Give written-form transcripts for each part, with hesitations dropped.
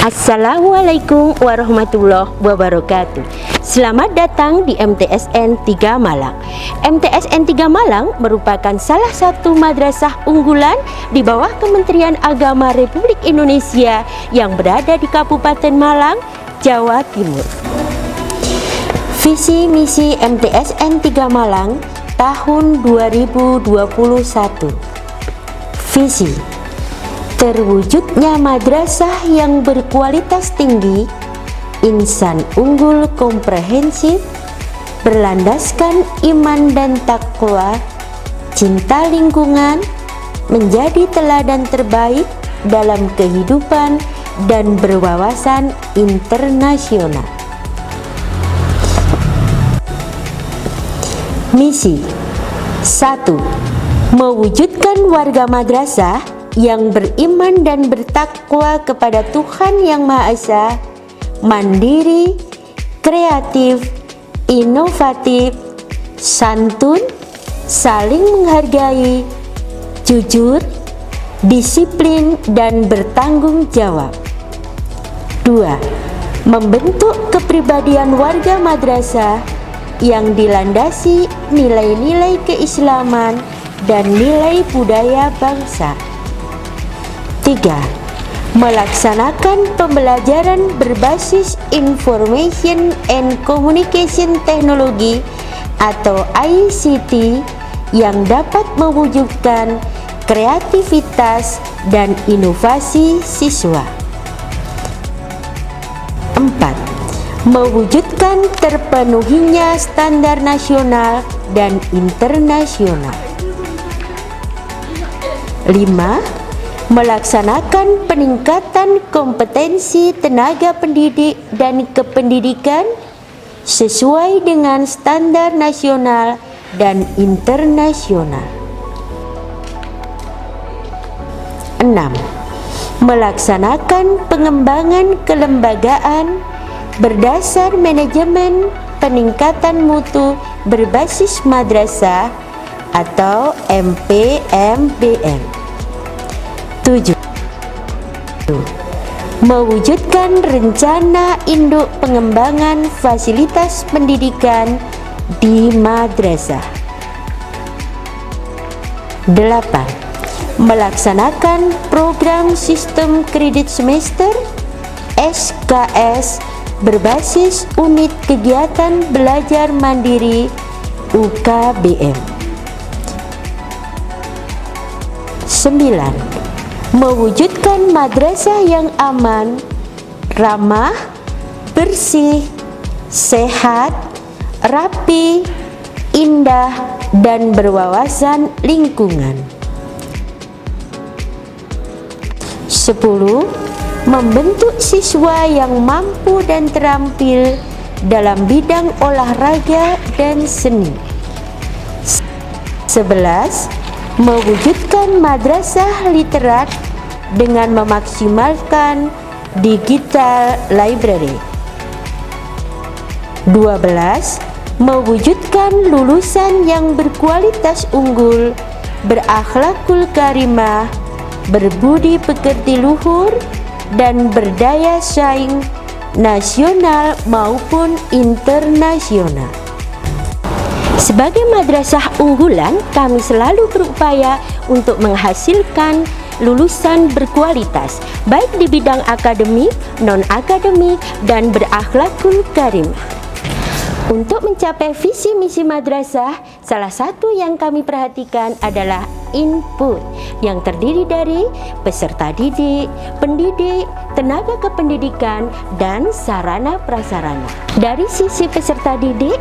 Assalamualaikum warahmatullahi wabarakatuh. Selamat datang di MTSN 3 Malang. MTSN 3 Malang merupakan salah satu madrasah unggulan di bawah Kementerian Agama Republik Indonesia yang berada di Kabupaten Malang, Jawa Timur. Visi misi MTSN 3 Malang tahun 2021. Visi: terwujudnya madrasah yang berkualitas tinggi, insan unggul komprehensif, berlandaskan iman dan takwa, cinta lingkungan, menjadi teladan terbaik dalam kehidupan dan berwawasan internasional. Misi 1. Mewujudkan warga madrasah yang beriman dan bertakwa kepada Tuhan Yang Maha Esa, mandiri, kreatif, inovatif, santun, saling menghargai, jujur, disiplin, dan bertanggung jawab. 2. Membentuk kepribadian warga madrasah yang dilandasi nilai-nilai keislaman dan nilai budaya bangsa. 3. Melaksanakan pembelajaran berbasis Information and Communication Technology atau ICT yang dapat mewujudkan kreativitas dan inovasi siswa. 4. Mewujudkan terpenuhinya standar nasional dan internasional. 5. Melaksanakan peningkatan kompetensi tenaga pendidik dan kependidikan sesuai dengan standar nasional dan internasional. 6. Melaksanakan pengembangan kelembagaan berdasar manajemen peningkatan mutu berbasis madrasah atau MPMBM. 7. Mewujudkan rencana induk pengembangan fasilitas pendidikan di madrasah. 8. Melaksanakan program sistem kredit semester SKS berbasis unit kegiatan belajar mandiri UKBM. 9. Mewujudkan madrasah yang aman, ramah, bersih, sehat, rapi, indah, dan berwawasan lingkungan. 10. Membentuk siswa yang mampu dan terampil dalam bidang olahraga dan seni. 11. Mewujudkan madrasah literat dengan memaksimalkan digital library. 12. Mewujudkan lulusan yang berkualitas unggul, berakhlakul karimah, berbudi pekerti luhur, dan berdaya saing nasional maupun internasional. Sebagai madrasah unggulan, kami selalu berupaya untuk menghasilkan lulusan berkualitas, baik di bidang akademik, non-akademik, dan berakhlakul karimah. Untuk mencapai visi misi madrasah, salah satu yang kami perhatikan adalah input yang terdiri dari peserta didik, pendidik, tenaga kependidikan, dan sarana prasarana. Dari sisi peserta didik,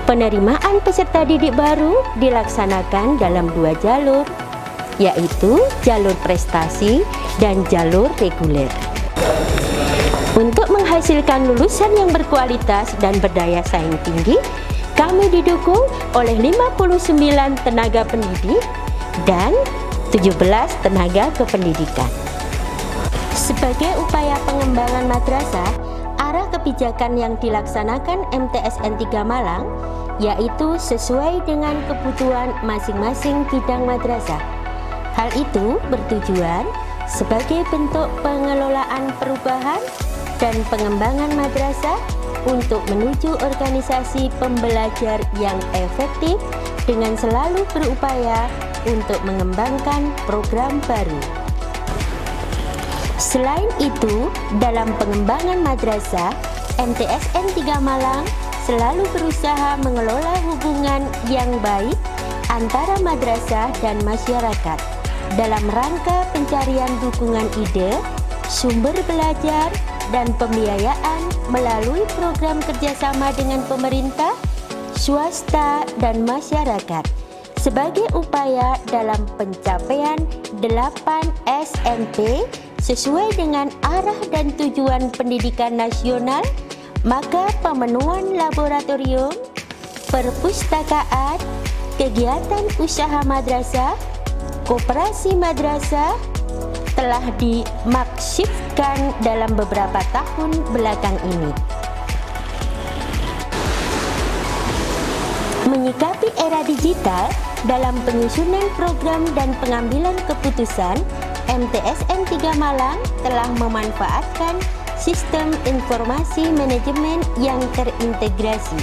penerimaan peserta didik baru dilaksanakan dalam 2 jalur, yaitu jalur prestasi dan jalur reguler. Untuk menghasilkan lulusan yang berkualitas dan berdaya saing tinggi, kami didukung oleh 59 tenaga pendidik dan 17 tenaga kependidikan. Sebagai upaya pengembangan madrasah, arah kebijakan yang dilaksanakan MTSN 3 Malang yaitu sesuai dengan kebutuhan masing-masing bidang madrasah. Hal itu bertujuan sebagai bentuk pengelolaan perubahan dan pengembangan madrasah untuk menuju organisasi pembelajar yang efektif dengan selalu berupaya untuk mengembangkan program baru. Selain itu, dalam pengembangan madrasah, MTSN 3 Malang selalu berusaha mengelola hubungan yang baik antara madrasah dan masyarakat dalam rangka pencarian dukungan ide, sumber belajar, dan pembiayaan melalui program kerjasama dengan pemerintah, swasta, dan masyarakat sebagai upaya dalam pencapaian 8 SMP sesuai dengan arah dan tujuan pendidikan nasional. Maka pemenuhan laboratorium, perpustakaan, kegiatan usaha madrasah, koperasi madrasah telah dimaksifkan dalam beberapa tahun belakang ini. Menyikapi era digital dalam penyusunan program dan pengambilan keputusan, MTSN 3 Malang telah memanfaatkan sistem informasi manajemen yang terintegrasi,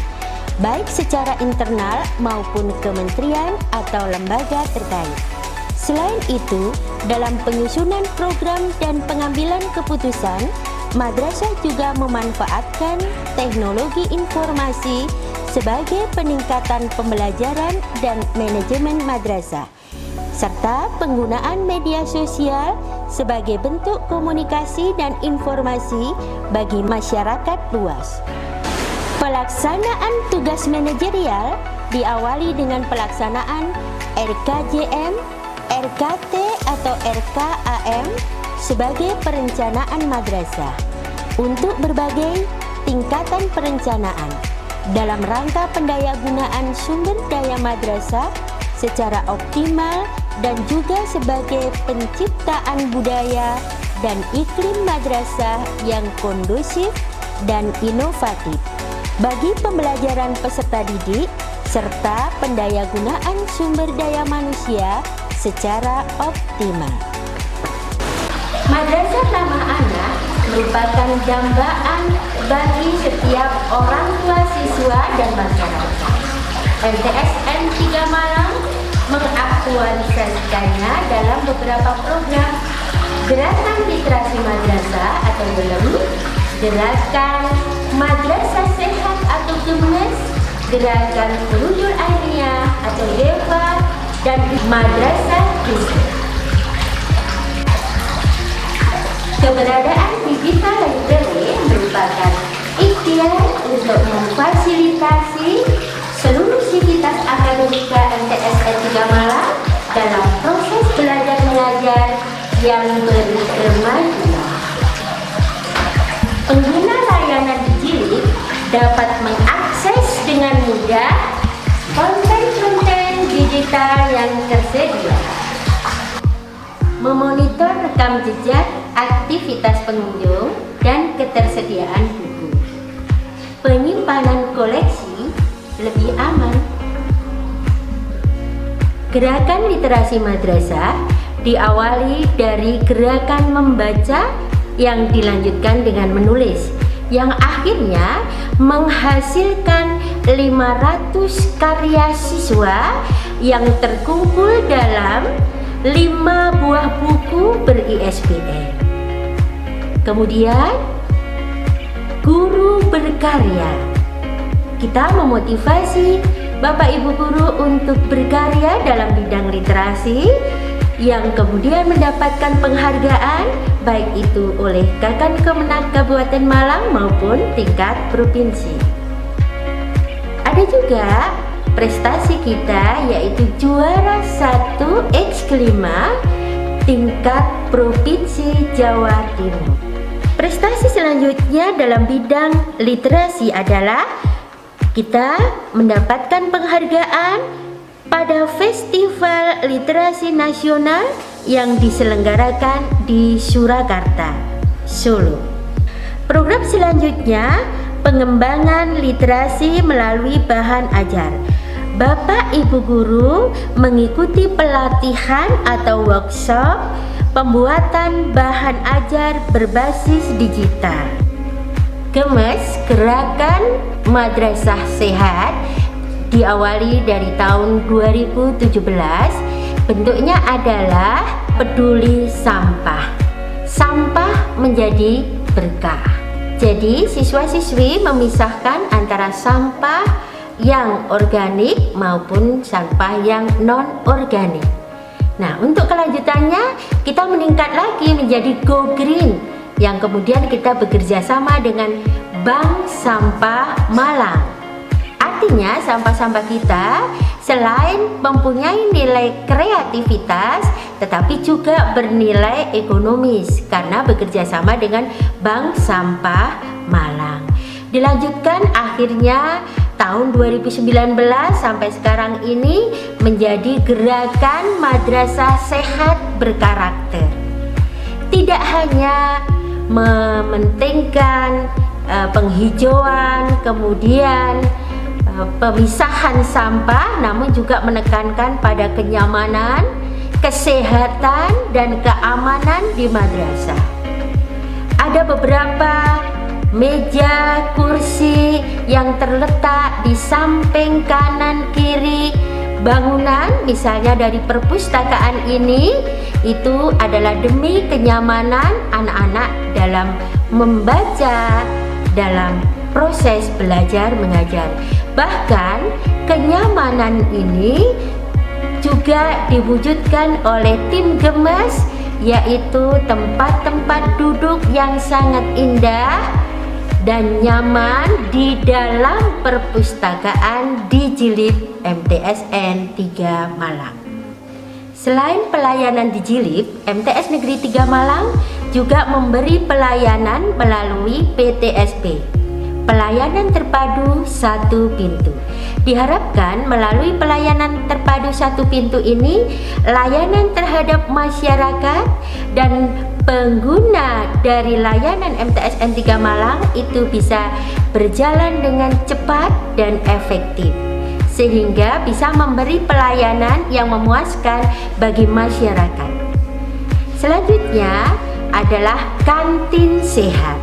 baik secara internal maupun kementerian atau lembaga terkait. Selain itu, dalam penyusunan program dan pengambilan keputusan, madrasah juga memanfaatkan teknologi informasi sebagai peningkatan pembelajaran dan manajemen madrasah, serta penggunaan media sosial sebagai bentuk komunikasi dan informasi bagi masyarakat luas. Pelaksanaan tugas manajerial diawali dengan pelaksanaan RKJM, RKT atau RKAM sebagai perencanaan madrasah untuk berbagai tingkatan perencanaan dalam rangka pendayagunaan sumber daya madrasah secara optimal dan juga sebagai penciptaan budaya dan iklim madrasah yang kondusif dan inovatif bagi pembelajaran peserta didik serta pendayagunaan sumber daya manusia secara optimal. Madrasah Ramah Anak merupakan dambaan bagi setiap orang tua siswa dan masyarakat. MTSN 3 Malang mengaktualisasikannya dalam beberapa program: Gerakan Literasi Madrasah atau GLEM, Gerakan Madrasah Sehat atau GEMES, Gerakan Kurujul Ainiyah atau GEVA, dan Madrasah Kisah. Keberadaan digital library merupakan ikhtiar untuk memfasilitasi seluruh sivitas akademika MTSN 3 Malang dalam proses belajar mengajar yang berkemajuan. Pengguna layanan Digilik dapat mengakses dengan mudah konten-konten digital yang tersedia, memonitor rekam jejak aktivitas pengunjung dan ketersediaan buku. Penyimpanan koleksi lebih aman. Gerakan literasi madrasah diawali dari gerakan membaca yang dilanjutkan dengan menulis, yang akhirnya menghasilkan 500 karya siswa yang terkumpul dalam 5 buah buku ber-ISBN. Kemudian, guru berkarya. Kita memotivasi Bapak Ibu guru untuk berkarya dalam bidang literasi yang kemudian mendapatkan penghargaan baik itu oleh Kakan Kemenak Kabupaten Malang maupun tingkat provinsi. Ada juga prestasi kita yaitu juara 1 X5 tingkat Provinsi Jawa Timur. Prestasi selanjutnya dalam bidang literasi adalah kita mendapatkan penghargaan pada Festival Literasi Nasional yang diselenggarakan di Surakarta, Solo. Program selanjutnya pengembangan literasi melalui bahan ajar, Bapak Ibu guru mengikuti pelatihan atau workshop pembuatan bahan ajar berbasis digital. Gemes, Gerakan Madrasah Sehat, diawali dari tahun 2017. Bentuknya adalah peduli sampah. Sampah menjadi berkah. Jadi siswa-siswi memisahkan antara sampah yang organik maupun sampah yang non-organik. Nah, untuk kelanjutannya kita meningkat lagi menjadi Go Green, yang kemudian kita bekerja sama dengan Bank Sampah Malang. Artinya sampah-sampah kita selain mempunyai nilai kreativitas tetapi juga bernilai ekonomis karena bekerja sama dengan Bank Sampah Malang. Dilanjutkan akhirnya tahun 2019 sampai sekarang ini menjadi Gerakan Madrasah Sehat Berkarakter. Tidak hanya mementingkan penghijauan, kemudian pemisahan sampah, namun juga menekankan pada kenyamanan, kesehatan, dan keamanan di madrasah. Ada beberapa meja, kursi yang terletak di samping kanan kiri bangunan, misalnya dari perpustakaan ini, itu adalah demi kenyamanan anak-anak dalam membaca, dalam proses belajar mengajar. Bahkan kenyamanan ini juga diwujudkan oleh tim Gemes, yaitu tempat-tempat duduk yang sangat indah dan nyaman di dalam perpustakaan di Jilid MTSN 3 Malang. Selain pelayanan di Jilid, MTS Negeri 3 Malang juga memberi pelayanan melalui PTSP, pelayanan terpadu satu pintu. Diharapkan melalui pelayanan terpadu satu pintu ini, layanan terhadap masyarakat dan pengguna dari layanan MTSN 3 Malang itu bisa berjalan dengan cepat dan efektif, sehingga bisa memberi pelayanan yang memuaskan bagi masyarakat. Selanjutnya adalah kantin sehat.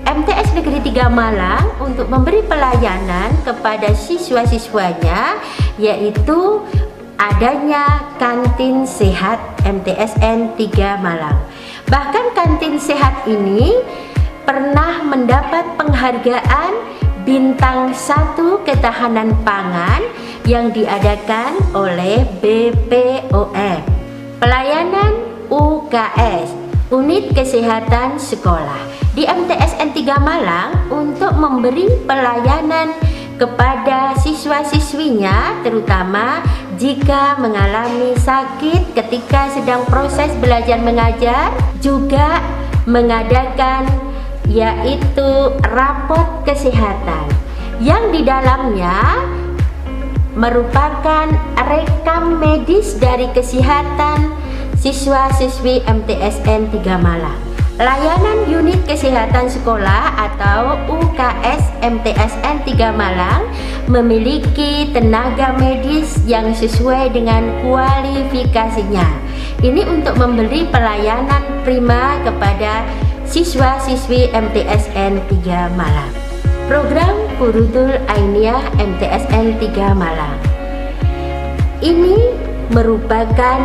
MTS Negeri 3 Malang untuk memberi pelayanan kepada siswa-siswanya, yaitu adanya kantin sehat MTSN 3 Malang. Bahkan kantin sehat ini pernah mendapat penghargaan bintang 1 ketahanan pangan yang diadakan oleh BPOM. Pelayanan UKS, Unit Kesehatan Sekolah, di MTSN 3 Malang untuk memberi pelayanan kepada siswa-siswinya, terutama jika mengalami sakit ketika sedang proses belajar mengajar, juga mengadakan yaitu rapor kesehatan yang di dalamnya merupakan rekam medis dari kesehatan siswa-siswi MTSN 3 Malang. Layanan Unit Kesehatan Sekolah atau UKS MTSN 3 Malang memiliki tenaga medis yang sesuai dengan kualifikasinya. Ini untuk memberi pelayanan prima kepada siswa-siswi MTSN 3 Malang. Program Furudul Ainiyah MTSN 3 Malang ini merupakan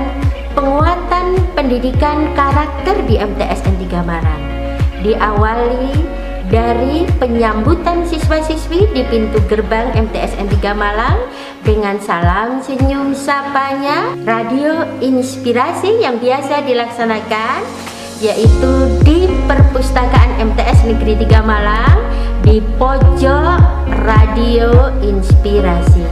penguatan pendidikan karakter di MTSN 3 Malang. Diawali dari penyambutan siswa-siswi di pintu gerbang MTSN 3 Malang dengan salam senyum sapanya, radio inspirasi yang biasa dilaksanakan yaitu di perpustakaan MTS Negeri 3 Malang di pojok radio inspirasi.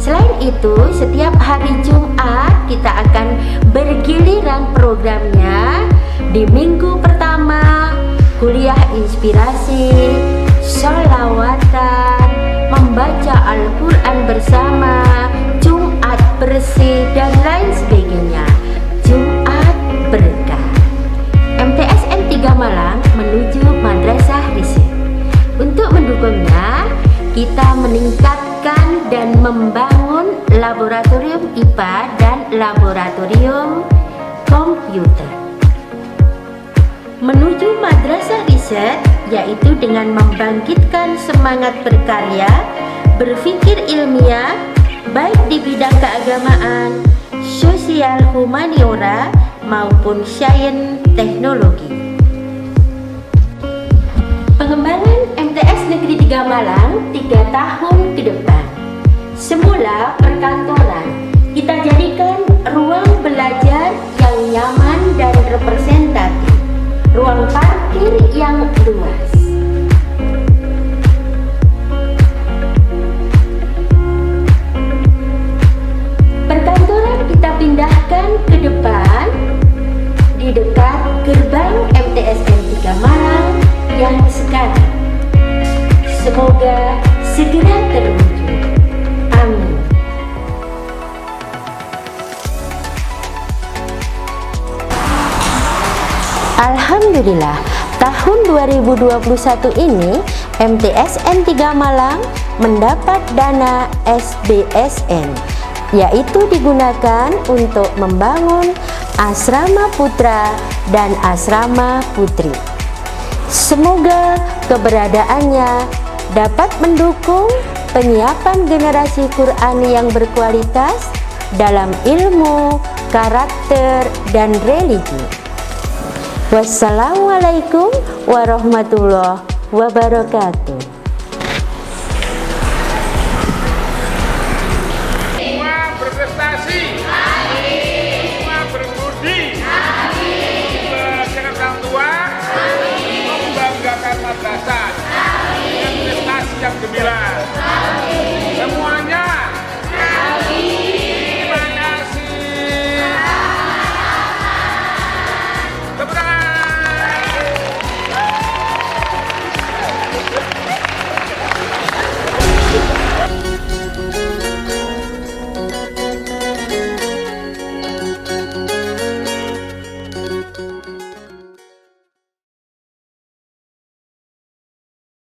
Selain itu, setiap hari Jumat kita akan bergiliran programnya. Di minggu pertama, kuliah inspirasi, sholawatan, membaca Al-Quran bersama, Jumat bersih, dan lain sebagainya. Jumat berkah. MTSN 3 Malang menuju Madrasah Riset. Untuk mendukungnya, kita meningkatkan dan membangun IPA dan laboratorium komputer. Menuju madrasah riset, yaitu dengan membangkitkan semangat berkarya, berpikir ilmiah, baik di bidang keagamaan, sosial, humaniora, maupun sains teknologi. Pengembangan MTS Negeri 3 Malang 3 tahun ke depan. Semula perkantoran, kita jadikan ruang belajar yang nyaman dan representatif, ruang parkir yang luas. Perkantoran kita pindahkan ke depan di dekat gerbang MTSN 3 Malang yang sekarang. Semoga segera terwujud. Amin. Alhamdulillah, tahun 2021 ini MTSN 3 Malang mendapat dana SBSN, yaitu digunakan untuk membangun asrama putra dan asrama putri. Semoga keberadaannya dapat mendukung penyiapan generasi Qur'ani yang berkualitas dalam ilmu, karakter, dan religi. Wassalamualaikum warahmatullahi wabarakatuh.